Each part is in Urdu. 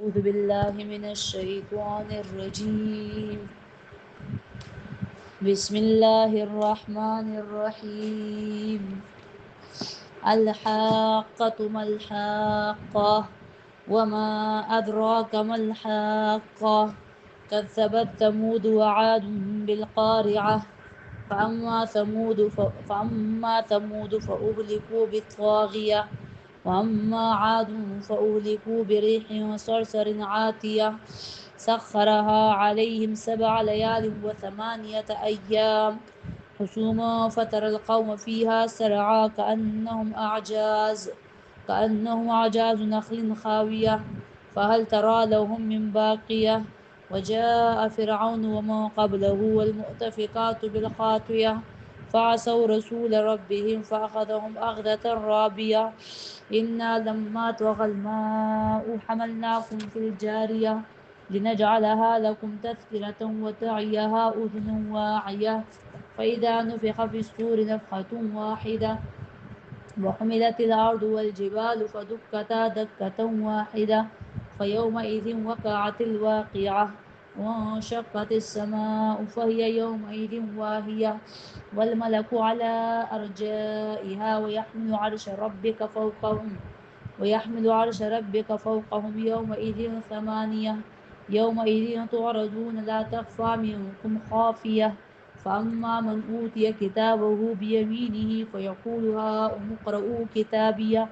أعوذ بالله من الشيطان الرجيم بسم الله الرحمن الرحيم الحاقة ما الحاقة وما أدراك ما الحاقة كذبت ثمود وعاد بالقارعة فأما ثمود فأهلكوا بالطاغية وأما عاد فأهلكوا بريح صرصر عاتية سخرها عليهم 7 ليال و8 أيام حسوما فترى القوم فيها سرعا كأنهم أعجاز نخل خاوية فهل ترى لهم من باقية وجاء فرعون ومن قبله والمؤتفكات بالخاطية فعصوا رسول ربهم فأخذهم أخذة رابية إنا لما طغى الماء حملناكم في الجارية لنجعلها لكم تذكرة وتعيها أذن واعية فإذا نفخ في الصور نفخة واحدة وحملت الأرض والجبال فدكتا دكة واحدة فيومئذ وقعت الواقعة وانشقت السماء فهي يومئذ واهية والملك على أرجائها ويحمل عرش ربك فوقهم يومئذ 8 يومئذ تعرضون لا تخفى منكم خافية فأما من أوتي كتابه بيمينه فيقول هاؤم اقرءوا كتابيه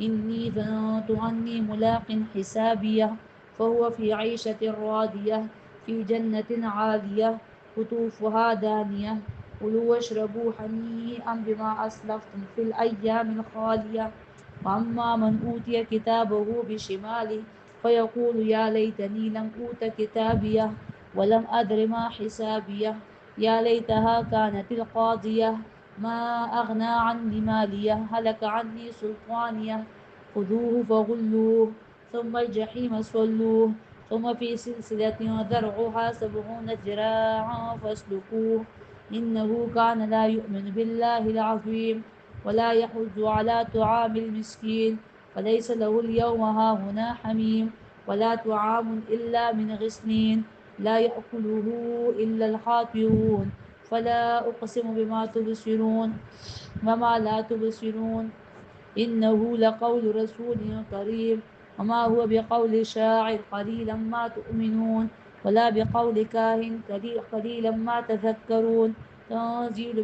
إني ظننت أني ملاق حسابيه فهو في عيشة راضية في جنة عالية قطوفها دانية كلوا واشربوا هنيئا بما أسلفتم في الأيام الخالية وأما من أوتي كتابه بشماله فيقول يا ليتني لم أوت كتابيه ولم أدر ما حسابيه يا ليتها كانت القاضية ما أغنى عني ماليه هلك عني سلطانيه خذوه فغلوه ثم الجحيم صلوه ثم في سلسلة ذرعها 70 ذراعا فاسلكوه إنه كان لا يؤمن بالله العظيم ولا يحض على طعام المسكين فليس له اليوم هاهنا حميم ولا طعام إلا من غسلين لا يأكله إلا الخاطئون فلا أقسم بما تبصرون وما لا تبصرون إنه لقول رسول كريم وما هو بقول شاعر قليلا ما تؤمنون ولا بقول كاهن قليلا ما تذكرون تنزيل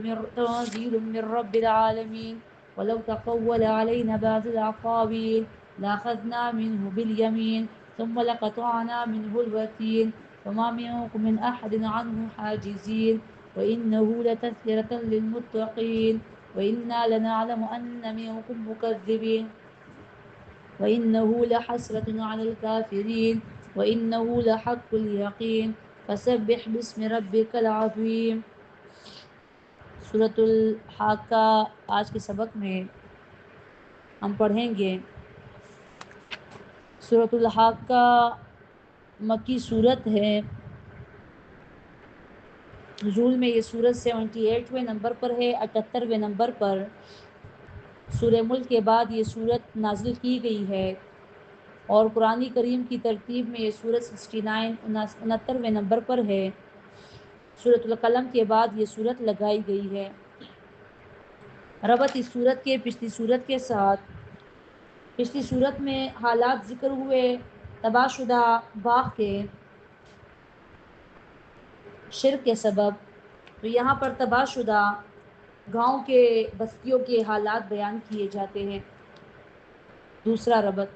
من رب العالمين ولو تقول علينا بعض الأقاويل لأخذنا منه باليمين ثم لقطعنا منه الوتين وما منكم من أحد عنه حاجزين وإنه لتذكرة للمتقين وإنا لنعلم أن منكم مكذبين وإنه لحسرة على الكافرين وإنه لحق اليقين فسبح باسم ربك العظيم. سورۃ الحاقہ آج کے سبق میں ہم پڑھیں گے. سورۃ الحاقہ مکی صورت ہے. نزول میں یہ سورت 78ویں نمبر پر ہے. 78ویں نمبر پر سورہ ملک کے بعد یہ سورت نازل کی گئی ہے اور قرآن کریم کی ترتیب میں یہ سورت 69 نمبر پر ہے. سورۃ القلم کے بعد یہ سورت لگائی گئی ہے. ربط اس سورت کے پچھلی سورت کے ساتھ. پچھلی سورت میں حالات ذکر ہوئے تباہ شدہ باغ کے شرک کے سبب، تو یہاں پر تباہ شدہ گاؤں کے بستیوں کے حالات بیان کیے جاتے ہیں. دوسرا ربط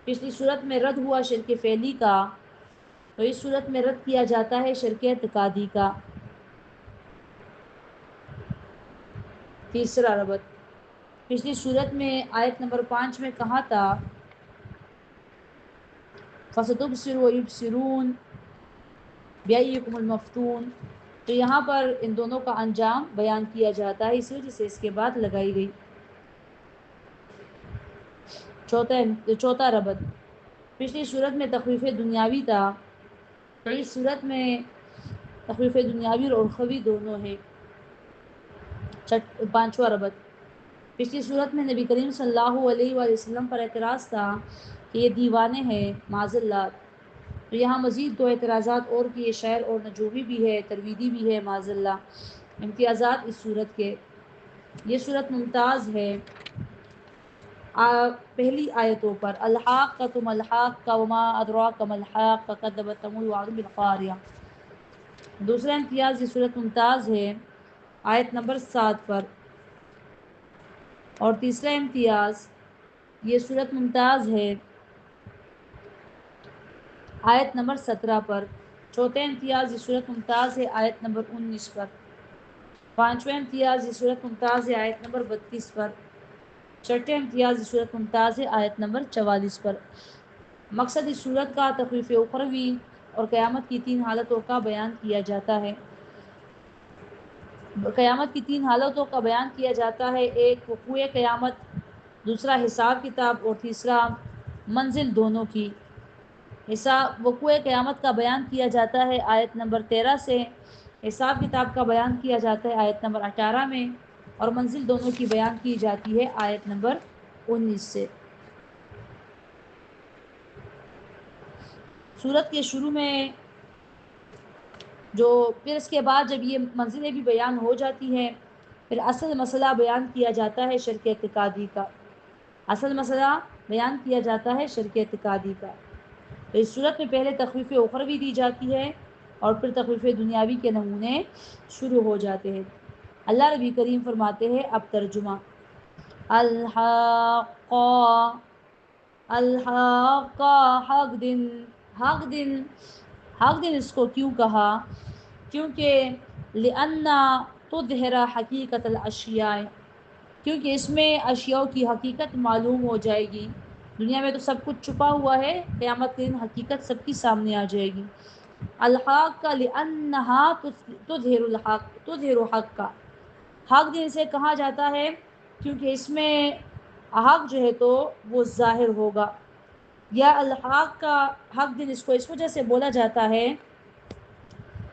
پچھلی صورت میں رد ہوا شرک فعلی کا، تو اس صورت میں رد کیا جاتا ہے شرک اعتقادی کا. تیسرا ربط پچھلی صورت میں آیت نمبر 5 میں کہا تھا فَسَتُبْصِرُ وَيُبْصِرُونَ بِأَيِّكُمُ الْمَفْتُونُ، تو یہاں پر ان دونوں کا انجام بیان کیا جاتا ہے، اسی وجہ سے اس کے بعد لگائی گئی. چوتھا ربط پچھلی صورت میں تخویف دنیاوی تھا، تو اس صورت میں تخویف دنیاوی اور اخروی دونوں ہیں. پانچواں ربط پچھلی صورت میں نبی کریم صلی اللہ علیہ وآلہ وسلم پر اعتراض تھا کہ یہ دیوانے ہیں معاذ اللہ۔ تو یہاں مزید دو اعتراضات اور کہ یہ شعر اور نجومی بھی ہے، ترویدی بھی ہے معاذ اللہ۔ امتیازات اس صورت کے، یہ صورت ممتاز ہے پہلی آیتوں پر، الحاق کا الحاق کا وما ادراک الحاق کا کذبت ثمود وعاد بالقاریہ۔ دوسرا امتیاز، یہ صورت ممتاز ہے آیت نمبر 7 پر، اور تیسرا امتیاز، یہ صورت ممتاز ہے آیت نمبر 17 پر۔ چوتھا امتیاز، یہ صورت ممتاز ہے آیت نمبر 19 پر۔ پانچواں امتیاز، یہ صورت ممتاز ہے آیت نمبر 32 پر۔ چھٹا امتیاز، یہ صورت ممتاز ہے آیت نمبر 44 پر۔ مقصد اس صورت کا تخویف اخروی اور قیامت کی 3 حالتوں کا بیان کیا جاتا ہے۔ قیامت کی 3 حالتوں کا بیان کیا جاتا ہے، ایک وقوع قیامت، دوسرا حساب کتاب، اور تیسرا منزل دونوں کی۔ وقوع قیامت کا بیان کیا جاتا ہے آیت نمبر 13 سے، حساب کتاب کا بیان کیا جاتا ہے آیت نمبر 18 میں، اور منزل دونوں کی بیان کی جاتی ہے آیت نمبر 19 سے۔ سورت کے شروع میں پھر اس کے بعد جب یہ منزلیں بھی بیان ہو جاتی ہیں، پھر اصل مسئلہ بیان کیا جاتا ہے شرک اعتقادی کا۔ اصل مسئلہ بیان کیا جاتا ہے شرک اعتقادی کا۔ تو اس صورت میں پہلے تخویف اخروی دی جاتی ہے، اور پھر تخویف دنیاوی کے نمونے شروع ہو جاتے ہیں۔ اللہ نبی کریم فرماتے ہیں، اب ترجمہ، الحاقہ، الحاقہ، حق دن، حق دن، حق دن اس کو کیوں کہا؟ کیونکہ لِأَنَّ تُظْهِرَ حقیقت الاشیاء، کیونکہ اس میں اشیاء کی حقیقت معلوم ہو جائے گی۔ دنیا میں تو سب کچھ چھپا ہوا ہے، قیامت کے دن حقیقت سب کی سامنے آ جائے گی۔ الحق کا لِأَنَّهَا تُظْهِرُ الحق، تُظْهِرُ حق کا، حق دن سے کہا جاتا ہے کیونکہ اس میں حق جو ہے تو وہ ظاہر ہوگا۔ یا الحق کا حق دن اس کو اس وجہ سے بولا جاتا ہے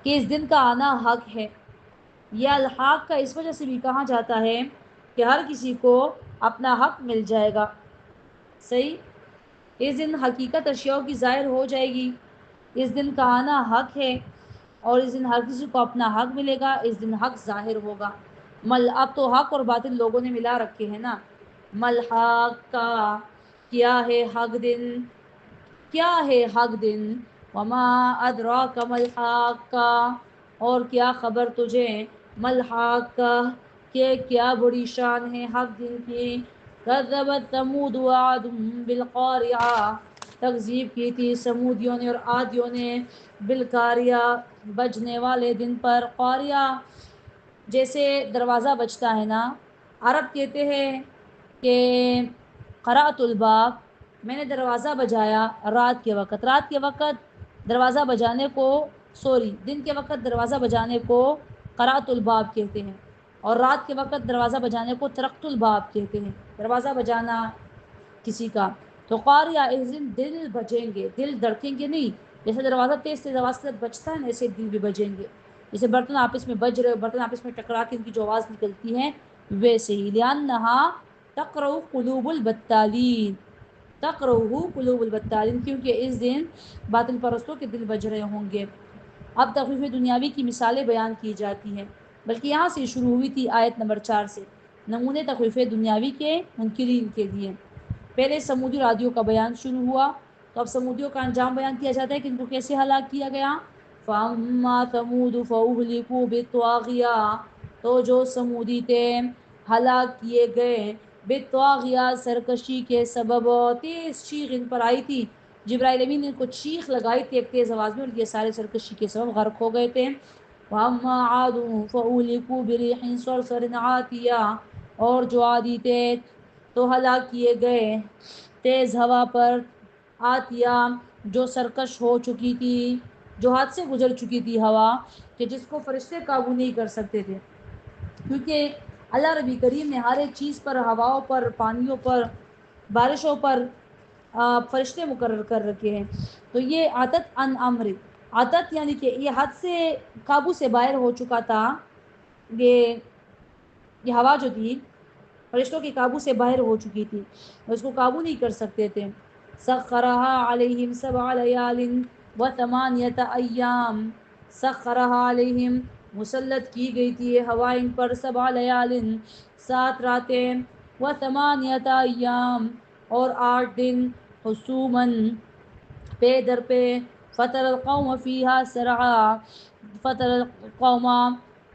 کہ اس دن کا آنا حق ہے۔ یا الحق کا اس وجہ سے بھی کہا جاتا ہے کہ ہر کسی کو اپنا حق مل جائے گا۔ صحیح، اس دن حقیقت اشیاء کی ظاہر ہو جائے گی، اس دن کا آنا حق ہے، اور اس دن ہر کسی کو اپنا حق ملے گا، اس دن حق ظاہر ہوگا۔ اب تو حق اور باطل لوگوں نے ملا رکھے ہیں نا۔ مل حق کا، کیا ہے حق دن، کیا ہے حق دن، وما ادراک مل حق کا، اور کیا خبر تجھے، مل حق کا، کہ کیا بڑی شان ہے حق دن کی۔ کذبت ثمود وعاد بالقاریہ، تکذیب کی تھی سمودیوں نے اور عادیوں نے، بالقاریہ، بجنے والے دن پر۔ قاریہ جیسے دروازہ بجتا ہے نا، عرب کہتے ہیں کہ قرأت الباب، میں نے دروازہ بجایا رات کے وقت۔ رات کے وقت دروازہ بجانے کو، دن کے وقت دروازہ بجانے کو قرأت الباب کہتے ہیں، اور رات کے وقت دروازہ بجانے کو طرقت الباب کہتے ہیں، دروازہ بجانا کسی کا۔ تو قاریہ، اس دن دل بجیں گے، دل دھڑکیں گے نہیں، جیسے دروازہ تیز سے آواز سے بجتا ہے نا، ایسے دل بھی بجیں گے، جیسے برتن آپس میں بج رہے، برتن آپس میں ٹکرا کے ان کی جو آواز نکلتی ہے ویسے ہی۔ لِأَنَّهَا تَقْرَعُ قُلُوبُ الْبَتَّالِينَ، تَقْرَعُ قُلُوبُ الْبَتَّالِينَ، کیونکہ اس دن باطل پرستوں کے دل بج رہے ہوں گے۔ اب تخویف دنیاوی کی مثالیں بیان کی جاتی ہیں، بلکہ یہاں سے شروع ہوئی تھی آیت نمبر 4 سے، نمونے تخویف دنیاوی کے منکرین کے لیے۔ پہلے سمودی اور عادیوں کا بیان شروع ہوا، تو اب سمودیوں کا انجام بیان کیا جاتا ہے کہ ان کو کیسے ہلاک کیا گیا۔ فَأَمَّا ثَمُودُ فَأُهْلِكُوا بِالطَّاغِيَةِ، تو جو سمودی تھے ہلاک کیے گئے، بالطاغیہ، سرکشی کے سبب۔ تیز چیخ ان پر آئی تھی، جبرائیل امین نے ان کو چیخ لگائی تھی ایک تیز آواز میں، اور یہ سارے سرکشی کے سبب غرق ہو گئے تھے۔ وَأَمَّا عَادٌ فَأُهْلِكُوا بِرِيحٍ صَرْصَرٍ عَاتِيَةٍ، اور جو عادی تھے تو ہلاک کیے گئے تیز ہوا پر، عاتیہ، جو سرکش ہو چکی تھی، جو حد سے گزر چکی تھی ہوا، کہ جس کو فرشتے قابو نہیں کر سکتے تھے، کیونکہ اللہ نبی کریم نے ہر ایک چیز پر، ہواؤں پر، پانیوں پر، بارشوں پر فرشتے مقرر کر رکھے ہیں۔ تو یہ عتت عن امر، عتت یعنی کہ یہ حد سے قابو سے باہر ہو چکا تھا، یہ ہوا جو تھی فرشتوں کے قابو سے باہر ہو چکی تھی، اس کو قابو نہیں کر سکتے تھے۔ سخرها علیہم 7 لیال و 8 ایام، سخرها علیہم مسلط کی گئی تھی یہ ہوا ان پر 7 لیال 7 راتیں و 8 ایام اور 8 دن حسوماً پے در پہ فطر القوم فیہا سرعا فطر القوم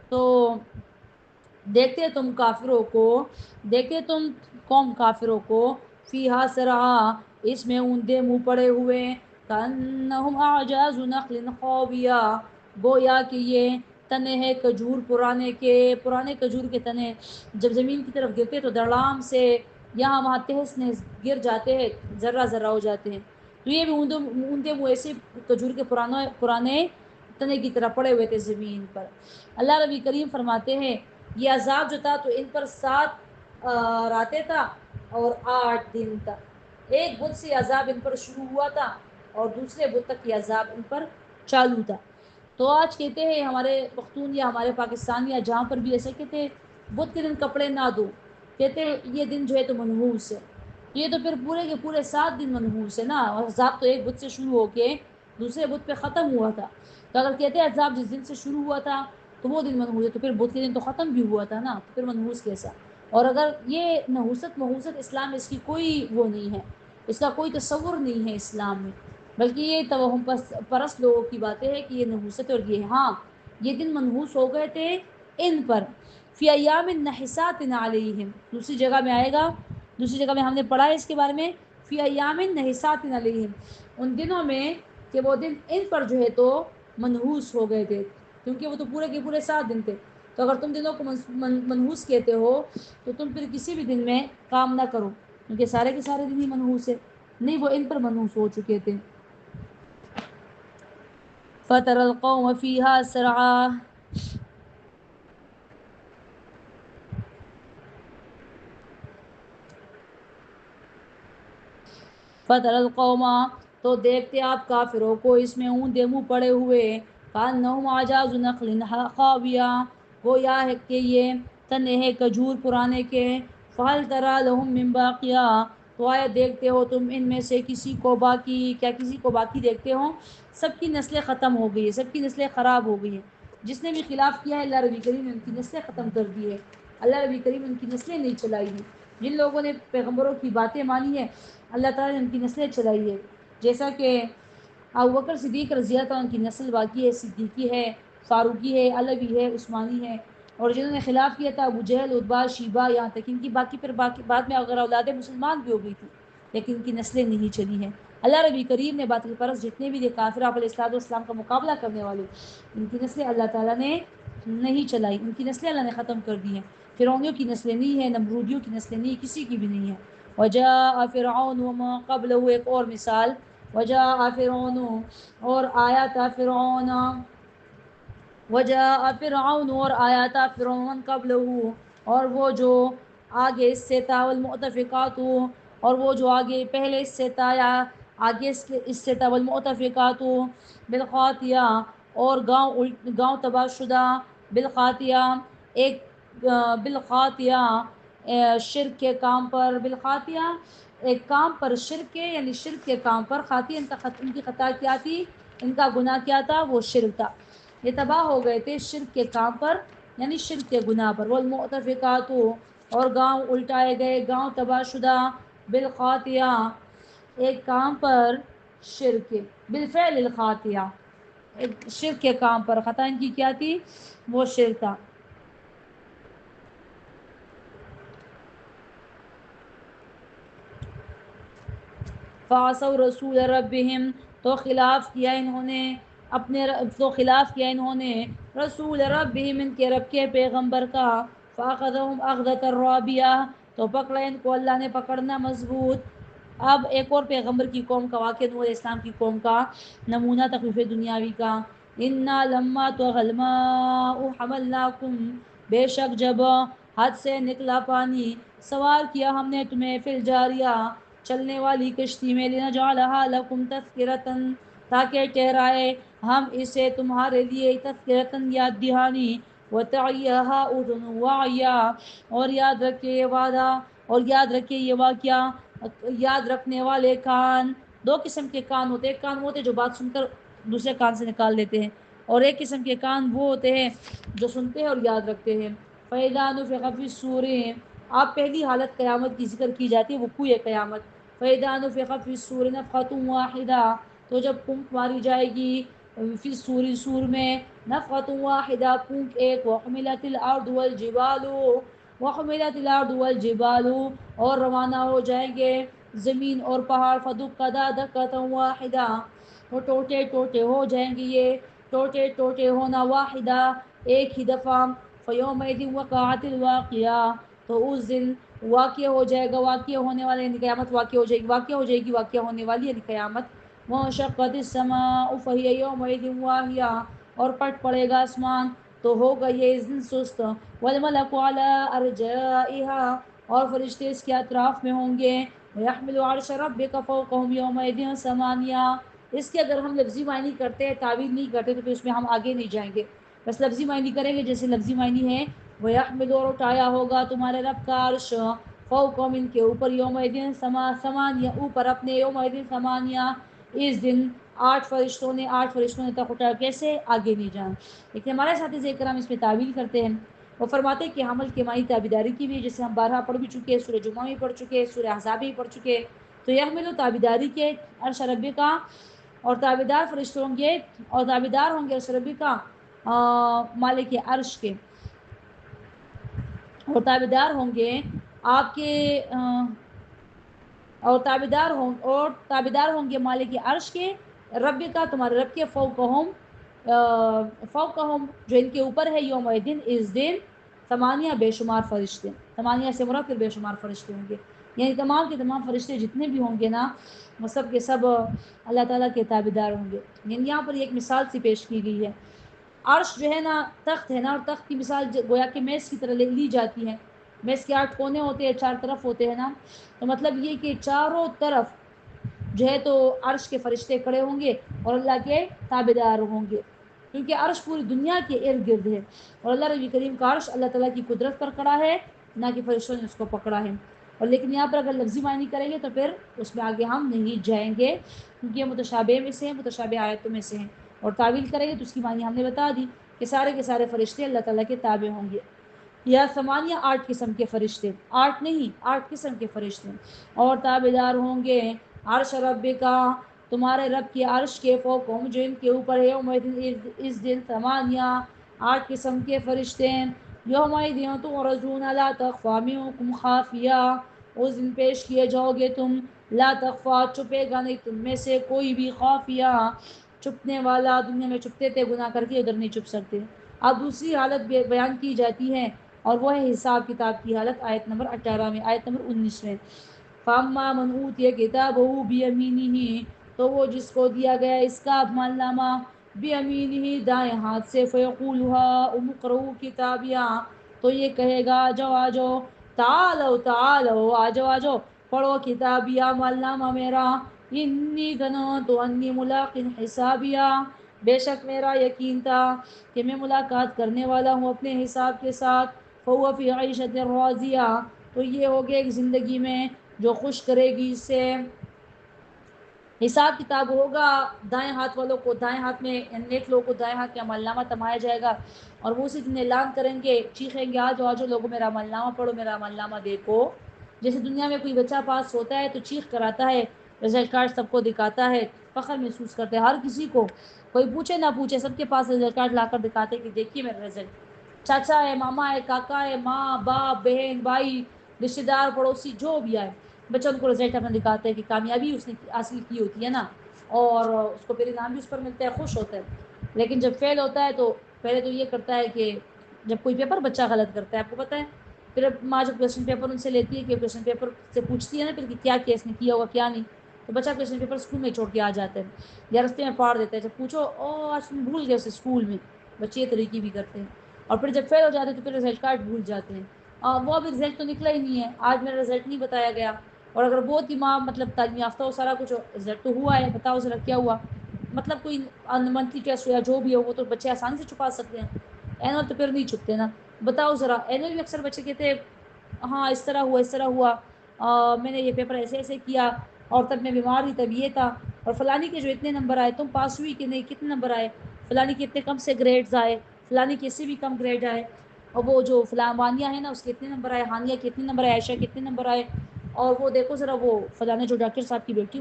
تو دیکھتے تم کافروں کو، دیکھتے تم قوم کافروں کو فیہا سرعا اس میں اوندے منہ پڑے ہوئے کانہم اعجاز نخل خاویہ گویا کہ یہ تنے ہیں کھجور پرانے کھجور کے تنے جب زمین کی طرف گرتے تو دڑام سے یہاں وہاں تہس نہس گر جاتے ہیں، ذرہ ذرہ ہو جاتے ہیں، تو یہ بھی اوندے منہ ایسے کھجور کے پرانے تنے کی طرح پڑے ہوئے تھے زمین پر۔ اللہ نبی کریم فرماتے ہیں یہ عذاب جو تھا تو ان پر 7 راتیں تھا اور 8 دن تک، ایک بدھ سے عذاب ان پر شروع ہوا تھا اور دوسرے بدھ تک یہ عذاب ان پر چالو تھا۔ تو آج کہتے ہیں ہمارے پختون یا ہمارے پاکستان یا جہاں پر بھی ایسے کہتے ہیں بدھ کے دن کپڑے نہ دو، کہتے ہیں یہ دن جو ہے تو منحوس ہے، یہ تو پھر پورے کے پورے 7 دن منحوس ہے نا، اور عذاب تو ایک بدھ سے شروع ہو کے دوسرے بدھ پہ ختم ہوا تھا، تو اگر کہتے ہیں عذاب جس دن سے شروع ہوا تھا تو وہ دن منحوس ہے، تو پھر بدھ کے دن تو ختم بھی ہوا تھا نا، تو پھر منحوس کیسا؟ اور اگر یہ نحوست اسلام میں اس کی کوئی وہ نہیں ہے، اس کا کوئی تصور نہیں ہے اسلام میں، بلکہ یہ توہم پرست لوگوں کی باتیں ہے کہ یہ نحوست اور یہ ہاں یہ دن منحوس ہو گئے تھے ان پر فی ایام نحسات علیہم، دوسری جگہ میں آئے گا، دوسری جگہ میں ہم نے پڑھا ہے اس کے بارے میں فی ایام نحسات علیہم، ان دنوں میں کہ وہ دن ان پر جو ہے تو منحوس ہو گئے تھے، کیونکہ وہ تو پورے کے پورے 7 دن تھے، تو اگر تم دنوں کو منحوس کہتے ہو تو تم پھر کسی بھی دن میں کام نہ کرو، کیونکہ سارے کے سارے دن ہی منحوس ہے، نہیں وہ ان پر منحوس ہو چکے تھے۔ فَتَرَى الْقَوْمَ فِيهَا سَرْعَا فَتَرَى الْقَوْمَ تو دیکھتے آپ کافروں کو اس میں اوندے منہ پڑے ہوئے کَأَنَّهُمْ أَعْجَازُ نَخْلٍ خَاوِيَةٍ گویا ہے کہ یہ تنے ہیں کھجور پرانے کے فَهَلْ تَرَى لَهُم مِّن بَاقِيَةٍ تو آیا دیکھتے ہو تم ان میں سے کسی کو باقی، کیا کسی کو باقی دیکھتے ہو؟ سب کی نسلیں ختم ہو گئی ہیں، سب کی نسلیں خراب ہو گئی ہیں، جس نے بھی خلاف کیا ہے اللہ ربی کریم نے ان کی نسلیں ختم کر دی ہے، اللہ ربی کریم نے ان کی نسلیں نہیں چلائی ہیں، جن لوگوں نے پیغمبروں کی باتیں مانی ہیں اللہ تعالیٰ نے ان کی نسلیں چلائی ہے، جیسا کہ ابوبکر صدیق رضی اللہ عنہ کی نسل باقی ہے، صدیقی ہے، فاروقی ہے، علوی ہے، عثمانی ہے، اور جنہوں نے خلاف کیا تھا ابو جہل، عتبہ، شیبہ، یہاں تک ان کی باقی پھر بعد میں اگر اولاد مسلمان بھی ہو گئی تھی لیکن ان کی نسلیں نہیں چلی ہیں۔ اللہ ربی کریم نے باطل پرست جتنے بھی کافر علیہ الصلوۃ والسلام کا مقابلہ کرنے والے ان کی نسلیں اللہ تعالیٰ نے نہیں چلائی، ان کی نسلیں اللہ نے ختم کر دی ہیں، فرعونیوں کی نسلیں نہیں ہیں، نمرودیوں کی نسلیں نہیں، کسی کی بھی نہیں ہیں۔ وجاء فرعون وما قبله ایک اور مثال، وجاء فرعون اور آیا تھا فرعون، وجاء فرعون اور آیا تھا فرعون قبله اور وہ جو آگے اس سے تھا، والمؤتفقات اور وہ جو آگے پہلے اس سے تھا یا آگے اس سے تھا، والمؤتفقات بالخاطیہ اور گاؤں تباہ شدہ، بالخاطیہ ایک بالخاطیہ شرک کے کام پر، بالخاطیہ ایک کام پر شرک کے یعنی شرک کے کام پر، خاطیہ ان کی خطا کیا تھی، ان کا گناہ کیا تھا، وہ شرک تھا، یہ تباہ ہو گئے تھے شرک کے کام پر یعنی شرک کے گناہ پر، والمؤتفقات اور گاؤں الٹائے گئے، گاؤں تباہ شدہ، بالخاطیہ ایک کام پر شرک، بالفعل الخاطیہ ایک شرک کے کام پر، خطا ان کی کیا تھی، وہ شرک تھا۔ فَعَصَوْا رَسُولَ رَبِّهِمْ تو خلاف کیا انہوں نے رسول ربهم ان کے رب کے پیغمبر کا، فَأَخَذَهُمْ أَخْذَةً رَّابِيَةً تو پکڑا ان کو اللہ نے پکڑنا مضبوط۔ اب ایک اور پیغمبر کی قوم کا واقعہ، نوح علیہ السلام کی قوم کا نمونہ تخفیف دنیاوی کا، اِنَّا لَمَّا طَغَى الْمَاءُ حَمَلْنَاكُمْ بے شک جب حد سے نکلا پانی سوار کیا ہم نے تمہیں، فی الجاریہ چلنے والی کشتی میں، لِنَجْعَلَهَا لَكُمْ تَذْكِرَةً تاکہ ٹھہرائے ہم اسے تمہارے لیے، تذکرتاً یاد دہانی، وَتَعِيَهَا أُذُنٌ وَاعِيَةٌ اور یاد رکھے یہ وعدہ اور یاد رکھے یہ واقعہ یاد رکھنے والے کان. دو قسم کے کان ہوتے ہیں. ایک کان وہ ہوتے ہیں جو بات سن کر دوسرے کان سے نکال دیتے ہیں، اور ایک قسم کے کان وہ ہوتے ہیں جو سنتے ہیں اور یاد رکھتے ہیں. فَإِذَا نُفِخَ فِي الصُّورِ، آپ پہلی حالت قیامت کی ذکر کی جاتی ہے، وقوع قیامت. فَإِذَا نُفِخَ فِي الصُّورِ نَفْخَةٌ وَاحِدَةٌ، تو جب پھونک ماری جائے گی فی الصور، سور میں، نفخۃ واحدہ، پھونک ایک. وحملت الارض والجبال، وحملت الارض والجبال، اور روانہ ہو جائیں گے زمین اور پہاڑ. فدکتا دکۃ واحدہ، وہ ٹوٹے ٹوٹے ہو جائیں گے، یہ ٹوٹے ٹوٹے ہونا، واحدہ، ایک ہی دفعہ. فیومئذ وقعت الواقعہ، تو اس دن واقع ہو جائے گا، واقع ہونے والے، یعنی قیامت واقع ہو جائے گی، واقع ہو جائے گی، واقع ہونے والی یعنی قیامت. وانشقت السماء فہی یومئذ واہیہ، اور پٹ پڑے گا آسمان تو ہوگا یہ اس دن سست. والملک علی ارجائها، اور فرشتے اس کے اطراف میں ہوں گے. ویحمل عرش ربک فوقهم یومئذ ثمانیہ. اس کے اگر ہم لفظی معنی کرتے ہیں، تعویل نہیں کرتے، تو پھر اس میں ہم آگے نہیں جائیں گے. بس لفظی معنی کریں گے. جیسے لفظی معنی ہے ویحمل، اور اٹھایا ہوگا تمہارے رب کا عرش، فوقهم، ان کے اوپر، یومئذ ثمانیہ، اوپر اپنے، یومئذ ثمانیہ، اس دن 8 فرشتوں نے، 8 فرشتوں نے تک اٹھایا. کیسے؟ آگے نہیں جان. لیکن ہمارے ساتھی کرام اس میں تعویل کرتے ہیں. وہ فرماتے ہیں کہ حمل کے معنی تابیداری کی بھی، جسے ہم بارہا پڑھ بھی چکے ہیں، سورہ جمعہ میں پڑھ چکے ہیں، سورہ احزاب میں پڑھ چکے ہیں. تو یحمل و تابیداری کے عرش ربی کا، اور تابیدار فرشتے ہوں گے، اور تابیدار ہوں گے عرش ربی کا، مالک عرش کے، اور تابیدار ہوں گے آپ کے، اور تابیدار ہوں گے مالک عرش کے، رب کا، تمہارے رب کے. فوقہم، جو ان کے اوپر ہے، یوم دن، اس دن، ثمانیہ، بے شمار فرشتے. ثمانیہ سے مراد بے شمار فرشتے ہوں گے، یعنی تمام کے تمام فرشتے جتنے بھی ہوں گے نا، وہ سب کے سب اللہ تعالیٰ کے تابیدار ہوں گے. یعنی یہاں پر ایک مثال سی پیش کی گئی ہے. عرش جو ہے نا، تخت ہے نا، اور تخت کی مثال گویا کہ میز کی طرح لی جاتی ہے. میز کے 8 کونے ہوتے ہیں، 4 طرف ہوتے ہیں نا، تو مطلب یہ کہ چاروں طرف جو ہے تو عرش کے فرشتے کھڑے ہوں گے اور اللہ کے تابعدار ہوں گے، کیونکہ عرش پوری دنیا کے ارد گرد ہے، اور اللہ ربی کریم کا عرش اللہ تعالیٰ کی قدرت پر کھڑا ہے، نہ کہ فرشتوں نے اس کو پکڑا ہے. اور لیکن یہاں پر اگر لفظی معنی کریں گے تو پھر اس میں آگے ہم نہیں جائیں گے، کیونکہ یہ متشابہ میں سے ہیں، متشابہ آیتوں میں سے ہیں. اور تعویل کریں گے تو اس کی معنی ہم نے بتا دی کہ سارے کے سارے فرشتے اللہ تعالیٰ کے تابع ہوں گے. یا ثمانیہ، 8 قسم کے فرشتے، 8 نہیں، 8 قسم کے فرشتے، اور تابعدار ہوں گے عرش رب کا، تمہارے رب کے عرش کے. فوقہم، جو ان کے اوپر ہے، یومئذ، اس دن، ثمانیہ، 8 قسم کے فرشتے. یومئذ تعرضون لا تخفی منکم خافیہ، اس دن پیش کیے جاؤ گے تم، لا تخفی، چھپے گا نہیں تم میں سے کوئی بھی، خافیہ، چھپنے والا. دنیا میں چھپتے تھے گناہ کر کے، ادھر نہیں چھپ سکتے. اب دوسری حالت بیان کی جاتی ہے، اور وہ ہے حساب کتاب کی حالت. آیت نمبر 18 میں، آیت نمبر 19 میں. فَأَمَّا مَنْ أُوتِيَ كِتَابَهُ بِيَمِينِهِ، تو وہ جس کو دیا گیا اس کا مالنامہ، بِيَمِينِهِ، دائیں ہاتھ سے. فَيَقُولُ هَاؤُمُ اقْرَءُوا كِتَابِيَهْ، تو یہ کہے گا آجاؤ، تعالوا، آجاؤ، پڑھو کتابیہ، مالنامہ میرا. انی ظننت انی ملاق حسابیہ، بے شک میرا یقین تھا کہ میں ملاقات کرنے والا ہوں اپنے حساب کے ساتھ. فَهُوَ فِي عِيشَةٍ رَاضِيَةٍ، تو یہ ہوگے ایک زندگی میں جو خوش کرے گی اس سے. حساب کتاب ہوگا دائیں ہاتھ والوں کو، دائیں ہاتھ میں، نیک لوگوں کو دائیں ہاتھ میں عملنامہ تمایا جائے گا، اور وہ اسی دن اعلان کریں گے، چیخیں گے، آجو لوگوں میرا عملنامہ پڑھو، میرا عملنامہ دیکھو. جیسے دنیا میں کوئی بچہ پاس ہوتا ہے تو چیخ کر آتا ہے، رزلٹ کارڈ سب کو دکھاتا ہے، فخر محسوس کرتے ہیں ہر کسی کو، کوئی پوچھے نہ پوچھے سب کے پاس رزلٹ کارڈ لا کر دکھاتے کہ دیکھیے میرا رزلٹ. چاچا ہے، ماما ہے، کاکا ہے، ماں باپ، بہن بھائی، رشتے دار، پڑوسی، جو بھی آئے، بچہ ان کو رزلٹ اپنا دکھاتے ہیں کہ کامیابی اس نے حاصل کی ہوتی ہے نا، اور اس کو پھر انعام بھی اس پر ملتا ہے، خوش ہوتا ہے. لیکن جب فیل ہوتا ہے تو پہلے تو یہ کرتا ہے کہ جب کوئی پیپر بچہ غلط کرتا ہے، آپ کو پتہ ہے، پھر ماں جب کویشچن پیپر ان سے لیتی ہے، کہ کویشچن پیپر سے پوچھتی ہے نا پھر کہ کیا اس نے کیا ہوگا کیا نہیں، تو بچہ کویشچن پیپر اسکول میں چھوڑ کے آ جاتا ہے، یا رستے میں پھاڑ دیتا ہے. جب پوچھو آج تم بھول گئے اسے اسکول میں، بچے یہ طریقے بھی کرتے ہیں. اور پھر جب فیل ہو جاتے ہیں تو پھر رزلٹ کارڈ بھول جاتے ہیں، وہ ابھی رزلٹ تو نکلا ہی نہیں ہے، آج میرا رزلٹ نہیں بتایا گیا. اور اگر بہت ہی ماں مطلب تعلیم یافتہ ہو، سارا کچھ رزلٹ تو ہوا ہے، بتاؤ ذرا کیا ہوا. مطلب کوئی منتھلی ٹیسٹ ہو یا جو بھی ہو، وہ تو بچے آسانی سے چھپا سکتے ہیں، اینول تو پھر نہیں چھپتے نا. بتاؤ ذرا، اینول بھی اکثر بچے کہتے ہیں ہاں اس طرح ہوا، اس طرح ہوا. میں نے یہ پیپر ایسے ایسے کیا اور تب میں بیمار تھی، تب یہ تھا، اور فلانی کے جو اتنے نمبر آئے، تم پاس ہوئی کہ نہیں، کتنے نمبر آئے، فلانی کے اتنے کم سے گریڈز آئے، فلانی کے اس سے بھی کم گریڈ آئے، اور وہ جو فلاں وانیہ ہے نا اس کے اتنے نمبر آئے، ہانیہ کے اتنے نمبر آئے، عائشہ کے اتنے نمبر آئے، اور وہ دیکھو ذرا وہ فلانے جو ڈاکٹر صاحب کی بیٹی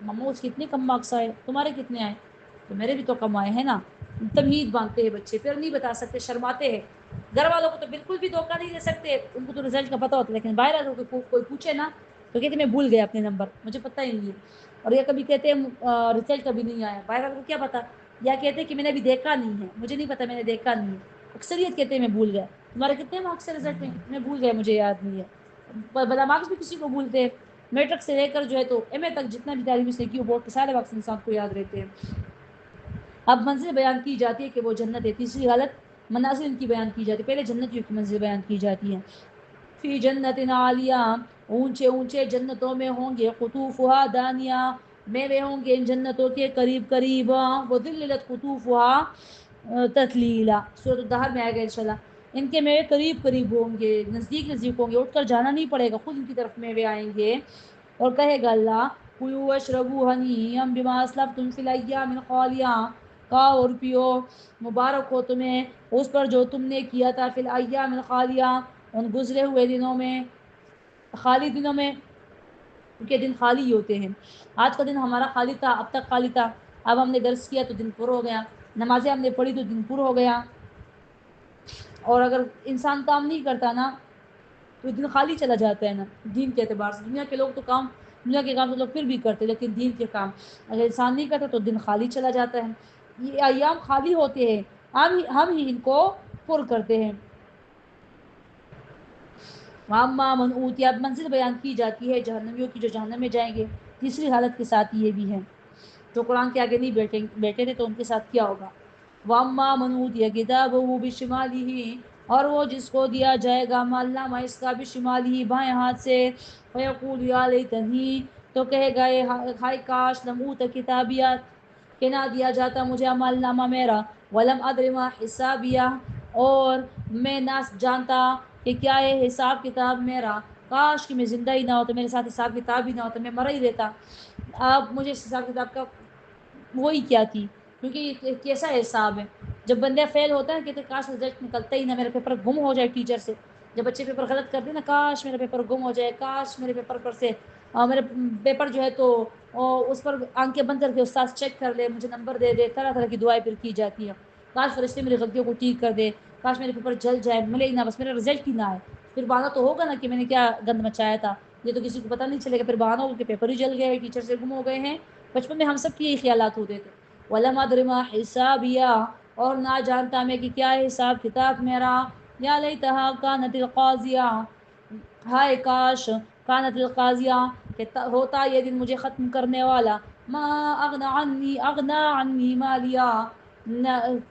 مما اس کے اتنے کم مارکس آئے، تمہارے کتنے آئے، تو میرے بھی تو کم آئے ہیں نا۔ تمہید باندھتے ہیں بچے، پھر نہیں بتا سکتے، شرماتے ہیں۔ گھر والوں کو تو بالکل بھی دھوکہ نہیں دے سکتے، ان کو تو رزلٹ کا پتہ ہوتا ہے، لیکن باہر والوں کو کوئی پوچھے نا تو کہتے میں بھول گیا اپنے نمبر، مجھے پتہ ہی نہیں ہے، اور یہ کبھی کہتے ہیں رزلٹ کبھی نہیں آیا، باہر والوں کو کیا پتہ، یا کہتے ہیں کہ میں نے ابھی دیکھا نہیں ہے، مجھے نہیں پتہ، میں نے دیکھا نہیں ہے، اکثریت کہتے ہیں میں بھول گیا۔ تمہارے کتنے مارکس ہے رزلٹ میں بھول گیا، مجھے یاد نہیں ہے۔ بلا مارکس بھی کسی کو بھولتے ہیں، میٹرک سے لے کر جو ہے تو ایم اے تک جتنا بھی تعلیم اس نے کی وہ بورڈ کے سارے مارکس انسان کو یاد رہتے ہیں۔ اب منزل بیان کی جاتی ہے کہ وہ جنت ہے، تیسری حالت منازل ان کی بیان کی جاتی ہے، پہلے جنتیوں کی منزل بیان کی جاتی ہے۔ فی جنت عالیہ، اونچے اونچے جنتوں میں ہوں گے، قطوفہا دانیہ، میوے ہوں گے ان جنتوں کے قریب قریب، وذللت قطوفہا تذلیلا، سورۃ الدہر میں آئے گا انشاءاللہ۔ ان کے میوے قریب قریب ہوں گے، نزدیک نزدیک ہوں گے، اٹھ کر جانا نہیں پڑے گا، خود ان کی طرف میوے آئیں گے، اور کہے گا اللہ کلوا واشربوا ہنیئا بما اسلفتم فی الایام الخالیہ، کھاؤ اور پیو، مبارک ہو تمہیں اس پر جو تم نے کیا تھا، فی الایام الخالیہ، ان گزرے ہوئے دنوں میں، خالی دنوں میں، کیونکہ دن خالی ہی ہوتے ہیں۔ آج کا دن ہمارا خالی تھا، اب تک خالی تھا، اب ہم نے درس کیا تو دن پر ہو گیا، نمازیں ہم نے پڑھی تو دن پر ہو گیا، اور اگر انسان کام نہیں کرتا نا تو دن خالی چلا جاتا ہے نا دین کے اعتبار سے۔ دنیا کے لوگ تو کام، دنیا کے کام تو لوگ پھر بھی کرتے، لیکن دین کے کام اگر انسان نہیں کرتا تو دن خالی چلا جاتا ہے۔ یہ ایام خالی ہوتے ہیں، ہم ہی ان کو پر کرتے ہیں۔ واما من اوتی، اب منزل بیان کی جاتی ہے جہنمیوں کی جو جہنم میں جائیں گے، تیسری حالت کے ساتھ یہ بھی ہے، جو قرآن کے آگے نہیں بیٹھے تھے تو ان کے ساتھ کیا ہوگا۔ واما من اوتی کتابہ بشمالہ، اور وہ جس کو دیا جائے گا مالنامہ اس کا بشمالہ بائیں ہاتھ سے، فیقول یا لیتنی، تو کہے گا ہائے کاش، لم اوت کتابیہ، کہ نہ دیا جاتا مجھے عمل نامہ میرا، ولم ادر ما حسابیہ، اور میں نہ جانتا کہ کیا ہے حساب کتاب میرا، کاش کہ میں زندہ ہی نہ ہوتا، میرے ساتھ حساب کتاب ہی نہ ہوتا، میں مرا ہی رہتا، اب مجھے حساب کتاب کا وہی کیا تھی، کیونکہ یہ کیسا حساب ہے۔ جب بندہ فیل ہوتا ہے کہتے کاش رزلٹ نکلتا ہی نہ، میرا پیپر گم ہو جائے ٹیچر سے، جب بچے پیپر غلط کرتے ہیں نا، کاش میرا پیپر گم ہو جائے، کاش میرے پیپر پر سے میرے پیپر جو ہے تو اس پر آنکھیں بند کر کے استاد چیک کر لے، مجھے نمبر دے دے، طرح طرح کی دعائیں پھر کی جاتی ہیں، کاش فرشتے میری غلطیوں کو ٹھیک کر دے، کاش میرے پیپر جل جائے، ملے ہی نہ، بس میرا رزلٹ ہی نہ آئے، پھر بہانہ تو ہوگا نا کہ میں نے کیا گند مچایا تھا، یہ تو کسی کو پتہ نہیں چلے گا، پھر بہانہ ہوگا کہ پیپر ہی جل گئے، ٹیچر سے گم ہو گئے ہیں۔ بچپن میں ہم سب کی یہی خیالات ہوتے تھے۔ وَلَمْ أَدْرِ مَا حِسَابِيَهْ، اور نہ جانتا میں کہ کیا ہے حساب کتاب میرا، یا لیتہا کانت القاضیہ، ہائے کاش کانت القاضیہ، کہ ہوتا یہ دن مجھے ختم کرنے والا، ما اغنا عنی مالیا،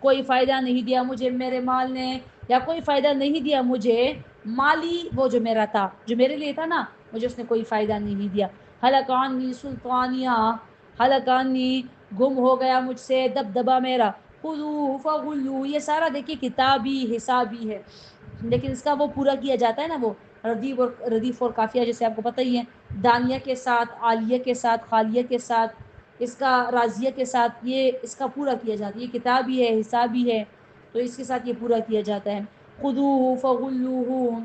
کوئی فائدہ نہیں دیا مجھے میرے مال نے، یا کوئی فائدہ نہیں دیا مجھے مالی، وہ جو میرا تھا، جو میرے لیے تھا نا، مجھے اس نے کوئی فائدہ نہیں دیا۔ ہلک عنی سلطانیہ، ہلک عنی، گم ہو گیا مجھ سے دبدبا میرا، خذوہ فغلوہ، یہ سارا دیکھیے کتابی حسابی ہے، لیکن اس کا وہ پورا کیا جاتا ہے نا، وہ ردیف اور قافیہ جیسے آپ کو پتہ ہی ہے، دانیہ کے ساتھ، عالیہ کے ساتھ، خالیہ کے ساتھ، اس کا راضیہ کے ساتھ، یہ اس کا پورا کیا جاتا ہے، یہ کتابی ہے حسابی ہے، تو اس کے ساتھ یہ پورا کیا جاتا ہے۔ خذوہ فغلوہ،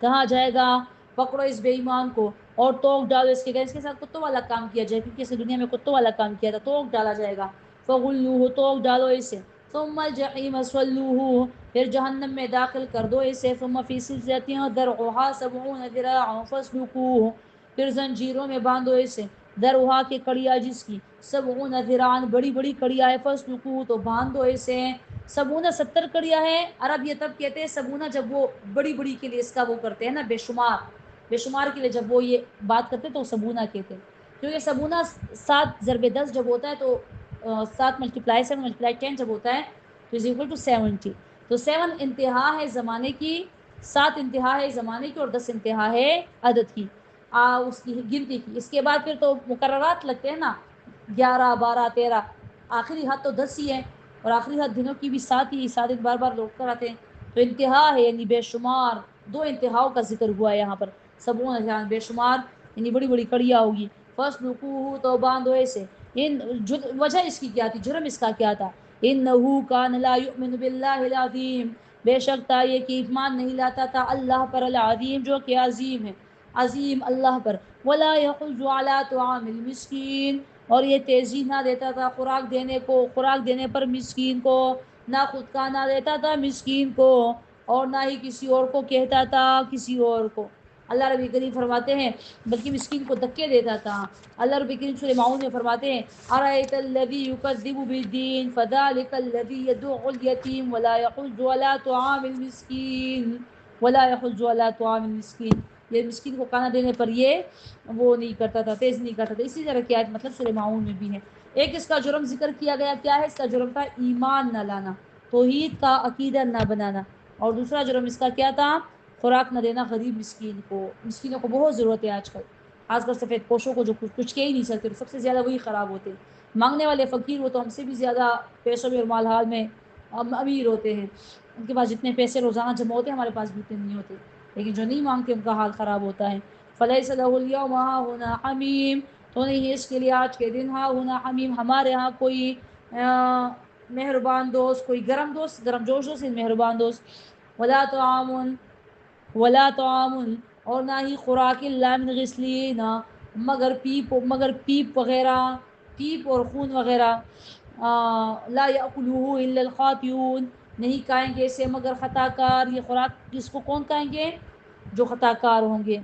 کہا جائے گا پکڑو اس بے ایمان کو اور توق ڈالو اس کے، اس کے ساتھ کتوں والا کام کیا جائے، کیونکہ اس نے دنیا میں کتوں والا کام کیا تھا، توق ڈالا جائے گا، فغلوہ، توق ڈالو اسے، ثم الجحیم صلوہ، پھر جہنم میں داخل کر دو اسے، ثم فی سلسلۃ ذرعها 70 ذراعا فاسلکوہ، پھر زنجیروں میں باندھو اسے، ذرعها کی کڑیا جس کی 70 ذراعا بڑی بڑی کڑیا ہے، فاسلکوہ تو باندھو اسے، 70 کڑیا ہے، عرب یہ تب کہتے ہیں 70 جب وہ بڑی بڑی کے لیے اس کا وہ کرتے ہیں نا، بے شمار کے لیے جب وہ یہ بات کرتے تو 70 کہتے ہیں، کیونکہ 70 7 ضرب 10 جب ہوتا ہے تو 7 ملٹیپلائی 7 ملٹیپلائی 10 جب ہوتا ہے تو از اکول ٹو 70، تو 7 انتہا ہے زمانے کی، 7 انتہا ہے زمانے کی، اور 10 انتہا ہے عدد کی، اس کی گنتی کی۔ اس کے بعد پھر تو مقررات لگتے ہیں نا، 11 12 13، آخری حد تو 10 ہی ہے، اور آخری حد دنوں کی بھی 7 ہی، 7 بار بار لوگ کراتے ہیں، تو انتہا ہے یعنی بے شمار، 2 انتہاؤں کا ذکر ہوا ہے یہاں پر، 70 جان بے شمار یعنی بڑی بڑی کڑیاں ہوگی. فَاسْلُكُوهُ تو باندھو اسے. وجہ اس کی کیا تھی, جرم اس کا کیا تھا؟ إِنَّهُ كَانَ لَا يُؤْمِنُ بِاللَّهِ الْعَظِيمِ, بے شک تھا یہ کہ ایمان نہیں لاتا تھا اللہ پر, العظیم جو کہ عظیم ہے, عظیم اللہ پر. وَلَا يَحُضُّ عَلَىٰ طَعَامِ الْمِسْكِينِ, اور یہ تیزی نہ دیتا تھا خوراک دینے کو, خوراک دینے پر مسکین کو, نہ خود کا نہ دیتا تھا مسکین کو, اور نہ ہی کسی اور کو کہتا تھا کسی اور کو. اللہ رب کریم فرماتے ہیں بلکہ مسکین کو دھکے دیتا تھا. اللہ رب کریم سورہ ماؤن میں فرماتے ہیں أَرَأَيْتَ الَّذِي يُكَذِّبُ بِالدِّينِ فَذَلِكَ الَّذِي يَدُعُّ الْيَتِيمَ وَلَا يَحُضُّ عَلَىٰ طَعَامِ الْمِسْكِينِ وَلَا يَحُضُّ عَلَىٰ طَعَامِ الْمِسْكِينِ, یہ مسکین کو کھانا دینے پر یہ وہ نہیں کرتا تھا, تیز نہیں کرتا تھا. اسی طرح کی آیت مطلب سورہ ماؤن میں بھی ہے. ایک اس کا جرم ذکر کیا گیا, کیا ہے اس کا جرم تھا؟ ایمان نہ لانا, توحید کا عقیدہ نہ بنانا. اور دوسرا جرم اس کا کیا تھا؟ خوراک نہ دینا غریب مسکین کو. مسکینوں کو بہت ضرورت ہے آج کل, خاص کر سفید پوشوں کو جو کچھ کہہ ہی نہیں سکتے, سب سے زیادہ وہی خراب ہوتے ہیں. مانگنے والے فقیر وہ تو ہم سے بھی زیادہ پیسوں میں اور مال حال میں امیر ہوتے ہیں, ان کے پاس جتنے پیسے روزانہ جمع ہوتے ہیں ہمارے پاس بھی اتنے نہیں ہوتے, لیکن جو نہیں مانگتے ان کا حال خراب ہوتا ہے. فَلَيْسَ لَهُ الْيَوْمَ هَاهُنَا حَمِيمٌ, تو نہیں ہے اس کے لیے آج کے دن هَاهُنَا حَمِيمٌ, ہمارے ہاں کوئی مہربان دوست, کوئی گرم دوست, گرم جوش دوست, مہربان دوست. وَلَا طَعَامٌ, اور نہ ہی خوراک إِلَّا مِنْ غِسْلِينَ, مگر پیپ وغیرہ, پیپ اور خون وغیرہ. لا يأكله إلا الخاطئون, نہیں کھائیں گے اسے مگر خطا کار. یہ خوراک جس کو کون کھائیں گے؟ جو خطا کار ہوں گے.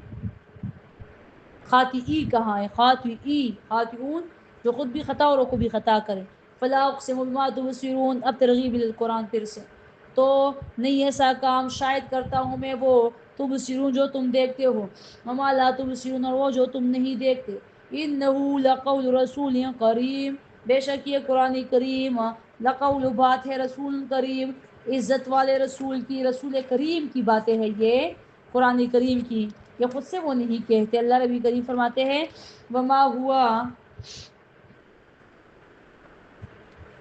خاطئی کہاں ہے؟ خاطئون جو خود بھی خطا اوروں کو بھی خطا کریں. فلا اقسم بما تبصرون, اب ترغیب القرآن پھر سے. تو نہیں ایسا کام شاید کرتا ہوں میں وہ تبصرون جو تم دیکھتے ہو, وما لا تبصرون, اور وہ جو تم نہیں دیکھتے. انه لقول رسول کریم, بے شک یہ قرآن کریم لقول بات ہے رسول کریم, عزت والے رسول کی, رسول کریم کی باتیں ہیں یہ قرآن کریم کی, یہ خود سے وہ نہیں کہتے. اللہ ربی کریم فرماتے ہیں وما ہوا,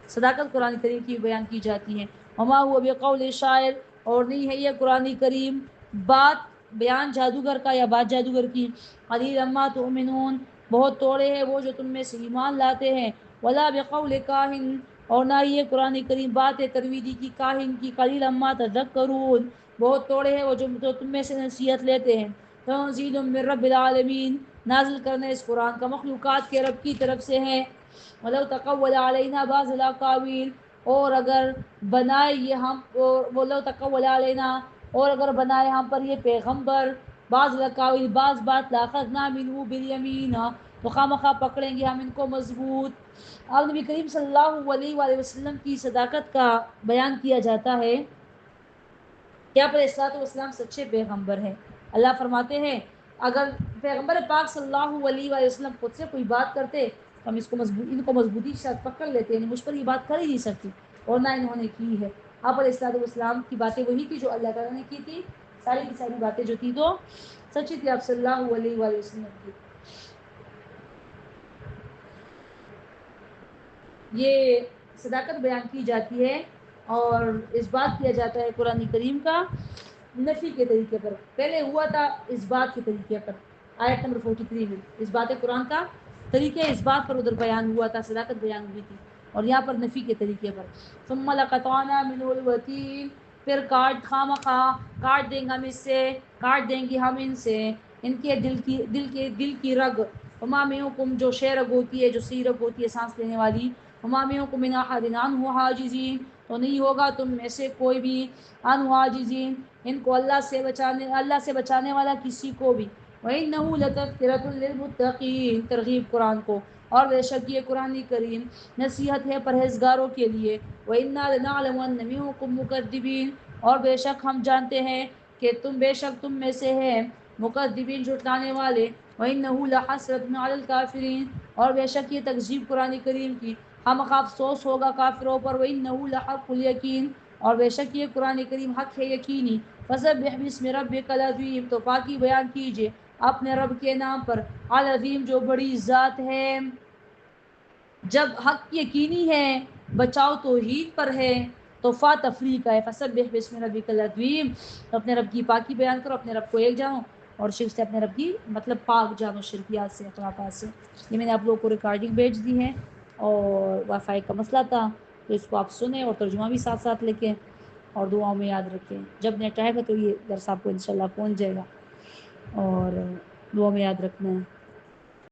صداقت قرآن کریم کی بیان کی جاتی ہے. وما ہوا بقول شاعر, اور نہیں ہے یہ قرآن کریم بات بیان جادوگر کا یا بات جادوگر کی. قلیلا ما تؤمنون, بہت تھوڑے ہیں وہ جو تم میں سے ایمان لاتے ہیں. ولا بقول کاہن, اور نہ یہ قرآن کریم بات ہے ترویدی کی, کاہن کی. قلیلا ما تذکرون, بہت تھوڑے ہیں وہ جو تم میں سے نصیحت لیتے ہیں. تنزیل من رب العالمین, نازل کرنے اس قرآن کا مخلوقات کے رب کی طرف سے ہے. وَلَوْ تَقَوَّلَ عَلَيْنَا بَعْضَ الْأَقَاوِيلِ, اور اگر بنائے یہ ہم, وَلَوْ تَقَوَّلَ عَلَيْنَا, اور اگر بنائے ہم پر یہ پیغمبر, بعض الْأَقَاوِيلِ بعض بات, لَأَخَذْنَا مِنْهُ بِالْيَمِينَ, تو خامخواہ پکڑیں گے ہم ان کو مضبوط. اب نبی کریم صلی اللہ علیہ وآلہ وسلم کی صداقت کا بیان کیا جاتا ہے کہ آپ علیہ الصلوۃ والسلام سچے پیغمبر ہیں. اللہ فرماتے ہیں اگر پیغمبر پاک صلی اللہ علیہ وآلہ وسلم خود سے کوئی بات کرتے تو ہم ان کو مضبوطی کے ساتھ پکڑ لیتے ہیں, مجھ پر یہ بات کر ہی نہیں سکتی, اور نہ انہوں نے کی ہے. آپ علیہ الصلوۃ والسلام کی باتیں وہی تھی جو اللہ تعالیٰ نے کی تھی, ساری کی ساری باتیں جو تھی تو سچی تھی آپ صلی اللہ علیہ وآلہ وسلم کی. یہ صداقت بیان کی جاتی ہے اور اس بات کیا جاتا ہے قرآن کریم کا نفی کے طریقے پر. پہلے ہوا تھا اس بات کے طریقے پر, آیت نمبر 43 میں اس بات قرآن کا طریقے اس بات پر ادھر بیان ہوا تھا, صداقت بیان ہوئی تھی, اور یہاں پر نفی کے طریقے پر. ثم لقطعنا منه الوتین, پھر کاٹ دیں گے ہم اس سے, کاٹ دیں گے ہم ان سے ان کے دل کی رگ. وما منکم, جو شہ رگ ہوتی ہے, جو سی رگ ہوتی ہے سانس لینے والی. وما منکم من احد عنہ حاجزین, تو نہیں ہوگا تم میں سے کوئی بھی عنہ حاجزین, ان کو اللہ سے بچانے والا کسی کو بھی. وَإِنَّهُ لَتَذْكِرَةٌ لِّلْمُتَّقِينَ, ترغیب قرآن کو, اور بے شک یہ قرآن کریم نصیحت ہے پرہیزگاروں کے لیے. وَإِنَّا لَنَعْلَمُ أَنَّ مِنكُم مُّكَذِّبِينَ, اور بے شک ہم جانتے ہیں کہ بے شک تم میں سے ہے مکذبین, جھٹلانے والے. وَإِنَّهُ لَحَسْرَةٌ عَلَى الْكَافِرِينَ, اور بے شک یہ تکذیب قرآن کریم کی خامخواہ افسوس ہوگا کافروں پر. وَإِنَّهُ لَحَقُّ الْيَقِينِ, اور بے شک یہ قرآن کریم حق ہے یقینی. فَسَبِّحْ بِاسْمِ رَبِّكَ الْعَظِيمِ, تو پاکی بیان کیجئے اپنے رب کے نام پر, العظیم جو بڑی ذات ہے. جب حق یقینی ہے, بچاؤ توحید پر ہے, تو تفریق ہے. فَسَبِّحْ بِاسْمِ رَبِّكَ الْعَظِيمِ, تو اپنے رب کی پاکی بیان کرو, اپنے رب کو ایک جانو. اور شرک سے اپنے رب کی مطلب پاک جانو شرکیات سے، خرافات سے۔ یہ میں نے آپ لوگوں کو ریکارڈنگ بھیج دی ہے، اور وائی فائی کا مسئلہ تھا تو اس کو آپ سنیں اور ترجمہ بھی ساتھ ساتھ لکھیں اور دعاؤں میں یاد رکھیں۔ جب نیٹ آئے گا تو یہ درس آپ کو انشاءاللہ پہنچ جائے گا، اور دعا میں یاد رکھنا ہے۔